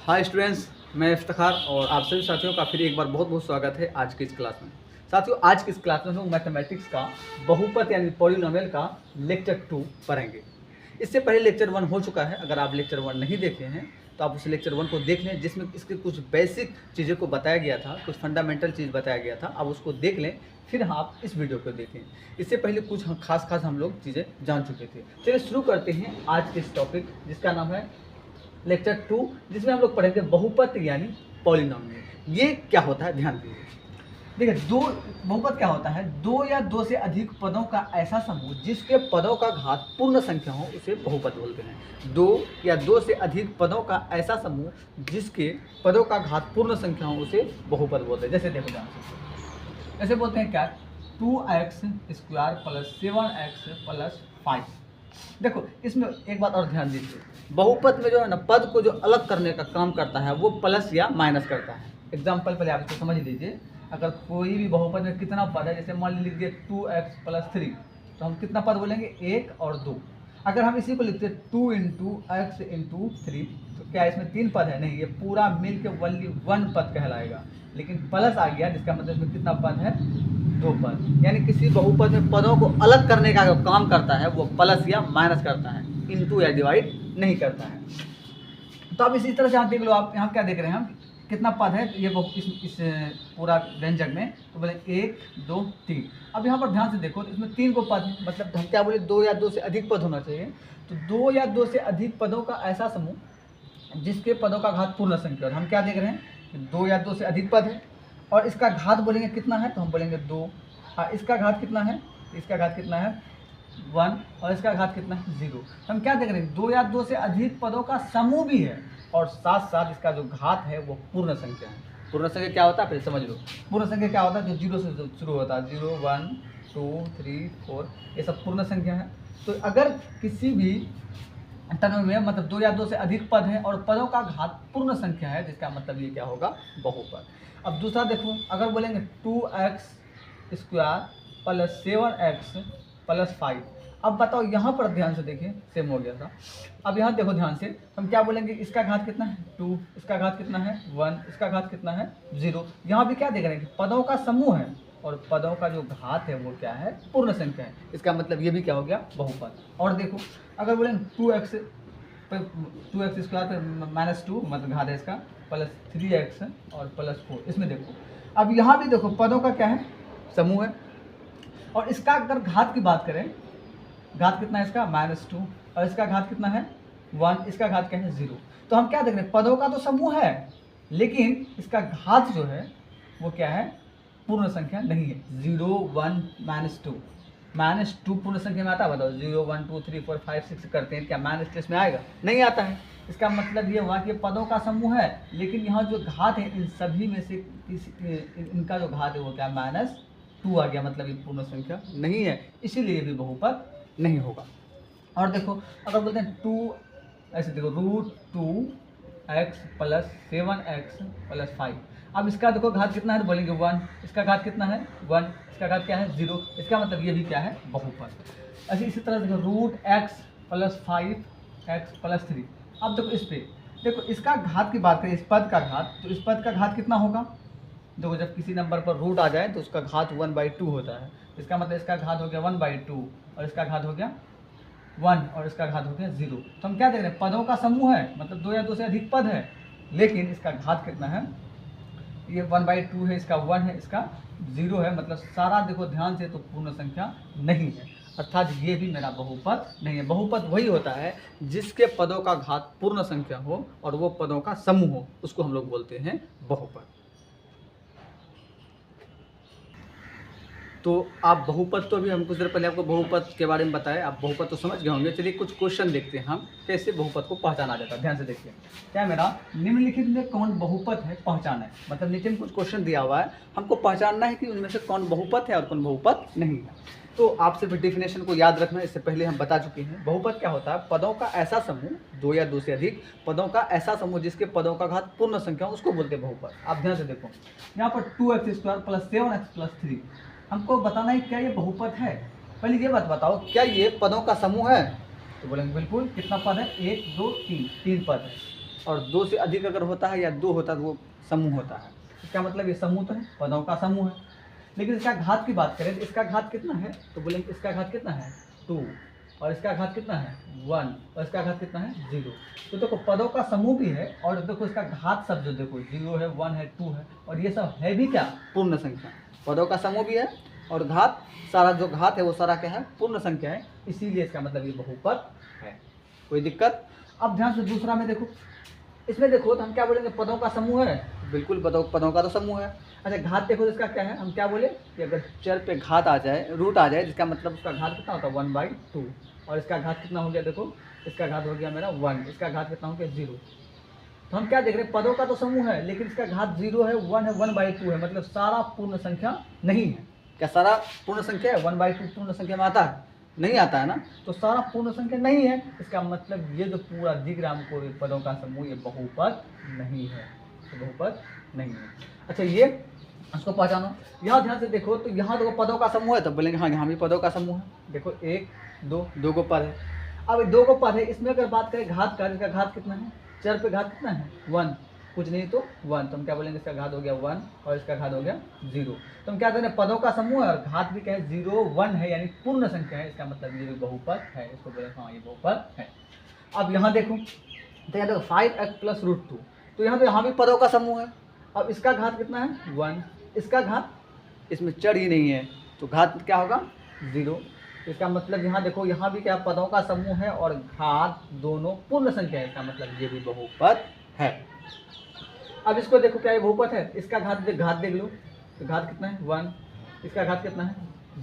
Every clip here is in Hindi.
हाय स्टूडेंट्स, मैं इफ्तिखार और आप सभी साथियों का फिर एक बार बहुत बहुत स्वागत है आज की इस क्लास में। साथियों, आज की इस क्लास में हम लोग मैथमेटिक्स का बहुपद यानी पॉलिनोमियल का लेक्चर 2 पढ़ेंगे। इससे पहले लेक्चर 1 हो चुका है। अगर आप लेक्चर 1 नहीं देखे हैं तो आप उस लेक्चर 1 को देख लें, जिसमें इसके कुछ बेसिक चीज़ों को बताया गया था, कुछ फंडामेंटल चीज़ बताया गया था। आप उसको देख लें, फिर आप इस वीडियो को देखें। इससे पहले कुछ खास हम लोग चीज़ें जान चुके थे। चलिए शुरू करते हैं आज के इस टॉपिक, जिसका नाम है लेक्चर 2, जिसमें हम लोग पढ़ेंगे बहुपद यानी पॉलिनोमियल। ये क्या होता है, ध्यान दीजिए। देखिए, दो बहुपद क्या होता है? दो या दो से अधिक पदों का ऐसा समूह जिसके पदों का घात पूर्ण संख्या हो, उसे बहुपद बोलते हैं। दो या दो से अधिक पदों का ऐसा समूह जिसके पदों का घात पूर्ण संख्या हो, उसे बहुपद बोलते हैं। जैसे देखो ध्यान से, ऐसे बोलते हैं क्या, 2x² + 7x + 5। देखो, इसमें एक बात और ध्यान दीजिए, बहुपद में जो है ना, पद को जो अलग करने का काम करता है वो प्लस या माइनस करता है। एग्जाम्पल पहले आप इसको समझ लीजिए। अगर कोई भी बहुपद में कितना पद है, जैसे मान लीजिए 2x + 3, तो हम कितना पद बोलेंगे? 1 और 2। अगर हम इसी को लिखते 2 × x × 3, तो क्या इसमें 3 पद है? नहीं, ये पूरा मिल के वनली 1 पद कहलाएगा। लेकिन प्लस आ गया, जिसका मतलब इसमें कितना पद है? 2 पद। यानी किसी बहुपद में पदों को अलग करने का जो काम करता है वो प्लस या माइनस करता है, इनटू या डिवाइड नहीं करता है। तो अब इसी तरह से यहाँ देख लो, आप यहाँ क्या देख रहे हैं, हम कितना पद है ये इस पूरा व्यंजक में, तो बोले 1 2 3। अब यहाँ पर ध्यान से देखो, तो इसमें 3 को पद है, मतलब हम क्या बोले, 2 या 2 से अधिक पद होना चाहिए। तो 2 या 2 से अधिक पदों का ऐसा समूह जिसके पदों का घात पूर्ण संख्या। और हम क्या देख रहे हैं कि 2 या 2 से अधिक पद है, और इसका घात बोलेंगे कितना है, तो हम बोलेंगे 2। हाँ, इसका घात कितना है? इसका घात कितना है? 1। और इसका घात कितना है? 0। तो हम क्या देख रहे हैं, 2 या 2 से अधिक पदों का समूह भी है, और साथ साथ इसका जो घात है वो पूर्ण संख्या है। पूर्ण संख्या क्या होता है, फिर समझ लो। पूर्ण संख्या क्या होता है? जो 0 से शुरू होता है, 0 1 2 3 4, ये सब पूर्ण संख्या है। तो अगर किसी भी टर्म में मतलब 2 या 2 से अधिक पद है और पदों का घात पूर्ण संख्या है, जिसका मतलब ये क्या होगा? बहुपद। अब दूसरा देखो, अगर बोलेंगे 2x² + 7x + 5। अब बताओ, यहाँ पर ध्यान से देखिए, सेम हो गया था। अब यहाँ देखो ध्यान से, हम क्या बोलेंगे, इसका घात कितना है? 2। इसका घात कितना है? 1। इसका घात कितना है? 0। यहाँ भी क्या देख रहे हैं कि पदों का समूह है, और पदों का जो घात है वो क्या है? पूर्ण संख्या है। इसका मतलब ये भी क्या हो गया? बहुपद। और देखो, अगर बोलें 2x² -2 मतलब घात है इसका, + 3x और +4। इसमें देखो, अब यहाँ भी देखो, पदों का क्या है? समूह है। और इसका अगर घात की बात करें, घात कितना है इसका? -2। और इसका घात कितना है? 1। इसका घात क्या है? 0। तो हम क्या देख रहे हैं, पदों का तो समूह है, लेकिन इसका घात जो है वो क्या है? पूर्ण संख्या नहीं है। 0 1 -2 -2 पूर्ण संख्या में आता है? बताओ, 0 1 2 3 4 5 6 करते हैं, क्या माइनस इसमें आएगा? नहीं आता है। इसका मतलब ये हुआ कि पदों का समूह है, लेकिन यहाँ जो घात है, इन सभी में से इनका जो घात है वो क्या? -2 आ गया, मतलब ये पूर्ण संख्या नहीं है, इसीलिए भी बहुपद नहीं होगा। और देखो, अगर बोलते हैं 2, ऐसे देखो, √2x + 7x + 5। अब इसका देखो घात कितना है, तो बोलेंगे 1। इसका घात कितना है? 1। इसका घात क्या है? 0। इसका मतलब ये भी क्या है? बहुपद। ऐसे इसी तरह देखो, √x + 5x + 3। अब देखो, इस पे देखो, इसका घात की बात करें, इस पद का घात, तो इस पद का घात कितना होगा? देखो, जब किसी नंबर पर रूट आ जाए तो उसका घात 1/2 होता है। इसका मतलब इसका घात हो गया 1/2, और इसका घात हो गया 1, और इसका घात हो गया 0। तो हम क्या देख रहे हैं, पदों का समूह है, मतलब 2 या 2 से अधिक पद है, लेकिन इसका घात कितना है? ये 1/2 है, इसका 1 है, इसका 0 है। मतलब सारा देखो ध्यान से, तो पूर्ण संख्या नहीं है, अर्थात ये भी मेरा बहुपद नहीं है। बहुपद वही होता है जिसके पदों का घात पूर्ण संख्या हो और वो पदों का समूह हो, उसको हम लोग बोलते हैं बहुपद। तो आप बहुपद, तो अभी हम कुछ देर पहले आपको बहुपद के बारे में बताया, आप बहुपद तो समझ गए होंगे। चलिए कुछ क्वेश्चन देखते हैं हम, कैसे बहुपद को पहचाना जाता है। ध्यान से देखिए, क्या मेरा निम्नलिखित में कौन बहुपद है, पहचाना है। मतलब नीचे में कुछ क्वेश्चन दिया हुआ है, हमको पहचानना है कि उनमें से कौन बहुपद है और कौन बहुपद नहीं है। तो आप सिर्फ डेफिनेशन को याद रखना, इससे पहले हम बता चुके हैं। बहुपद क्या होता है? पदों का ऐसा समूह, 2 या 2 से अधिक पदों का ऐसा समूह जिसके पदों का घात पूर्ण संख्या, उसको बोलते हैं बहुपद। आप ध्यान से देखो, यहाँ पर 2x² + 7x + 3, हमको बताना है क्या ये बहुपद है। पहले ये बात बताओ, क्या ये पदों का समूह है? तो बोलेंगे बिल्कुल। कितना पद है? 1 2 3, 3 पद है। और 2 से अधिक अगर होता है या 2 होता है तो वो समूह होता है। इसका मतलब ये समूह तो है, पदों का समूह है। लेकिन इसका घात की बात करें तो इसका घात कितना है, तो बोलेंगे इसका घात कितना है 2, और इसका घात कितना है 1, और इसका घात कितना है 0। तो देखो पदों का समूह भी है, और देखो इसका घात सब जो देखो 0 है, 1 है, 2 है, और ये सब है भी क्या, पूर्ण संख्या। पदों का समूह भी है और घात, सारा जो घात है वो सारा क्या है, पूर्ण संख्या है, इसीलिए इसका मतलब ये बहुपद है। कोई दिक्कत? अब ध्यान से दूसरा में देखो, इसमें देखो तो हम क्या बोलेंगे, पदों का समूह है, बिल्कुल पदों का तो समूह है। अच्छा घात देखो तो इसका क्या है, हम क्या बोले कि अगर चर पे घात आ जाए, रूट आ जाए, जिसका मतलब उसका घात कितना होता है 1/2, और इसका घात कितना हो गया, देखो इसका घात हो गया मेरा 1, इसका घात कितना हो गया 0। तो हम क्या देख रहे हैं, पदों का तो समूह है लेकिन इसका घात 0 है, 1 है, 1/2 है, मतलब सारा पूर्ण संख्या नहीं है। क्या सारा पूर्ण संख्या है? 1/2 पूर्ण संख्या में आता है? नहीं आता है ना, तो सारा पूर्ण संख्या नहीं है, इसका मतलब ये जो पूरा दिख रहा है हमको पदों का समूह, ये बहुपद नहीं है, तो बहुपद नहीं है। अच्छा ये इसको पहचानो, यहाँ ध्यान से देखो तो यहाँ देखो पदों का समूह है, तो बोलेंगे हाँ यहाँ भी पदों का समूह है। देखो 1 2 को पद है, अब 2 को पद है, इसमें अगर बात करें घात का, इसका घात कितना है, चर पे घात कितना है 1, कुछ नहीं तो 1, तो हम क्या बोलेंगे, इसका घात हो गया 1 और इसका घात हो गया 0। तो हम क्या करें, पदों का समूह है और घात भी क्या है 0 1 है, यानी पूर्ण संख्या है, इसका मतलब ये भी बहुपद है, इसको बोले हाँ ये बहुपद है। अब यहाँ देखो तो यहाँ देखो 5x + √2, तो यहाँ भी पदों का समूह है। अब इसका घात कितना है 1, इसका घात, इसमें चर ही नहीं है तो घात क्या होगा 0। इसका मतलब यहाँ देखो यहाँ भी क्या पदों का समूह है और घात दोनों पूर्ण संख्या है, इसका मतलब ये भी बहुपद है। अब इसको देखो क्या ये बहुपद है, इसका घात देख लो, तो घात कितना है 1, इसका घात कितना है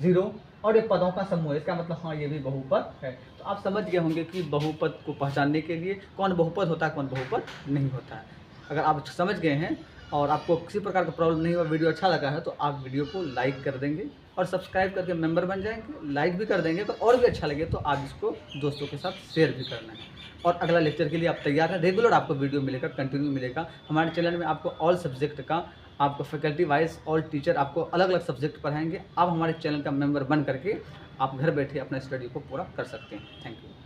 0, और ये पदों का समूह है, इसका मतलब हाँ ये भी बहुपद है। तो आप समझ गए होंगे कि बहुपद को पहचानने के लिए कौन बहुपद होता है, कौन बहुपद नहीं होता है। अगर आप समझ गए हैं और आपको किसी प्रकार का प्रॉब्लम नहीं हुआ, वीडियो अच्छा लगा है तो आप वीडियो को लाइक कर देंगे और सब्सक्राइब करके मेंबर बन जाएंगे, लाइक भी कर देंगे तो और भी अच्छा लगे तो आप इसको दोस्तों के साथ शेयर भी करना है। और अगला लेक्चर के लिए आप तैयार हैं, रेगुलर आपको वीडियो मिलेगा, कंटिन्यू मिलेगा। हमारे चैनल में आपको ऑल सब्जेक्ट का, आपको फैकल्टी वाइज ऑल टीचर आपको अलग अलग सब्जेक्ट पढ़ाएंगे। आप हमारे चैनल का मेंबर बन करके आप घर बैठे अपना स्टडी को पूरा कर सकते हैं। Thank you.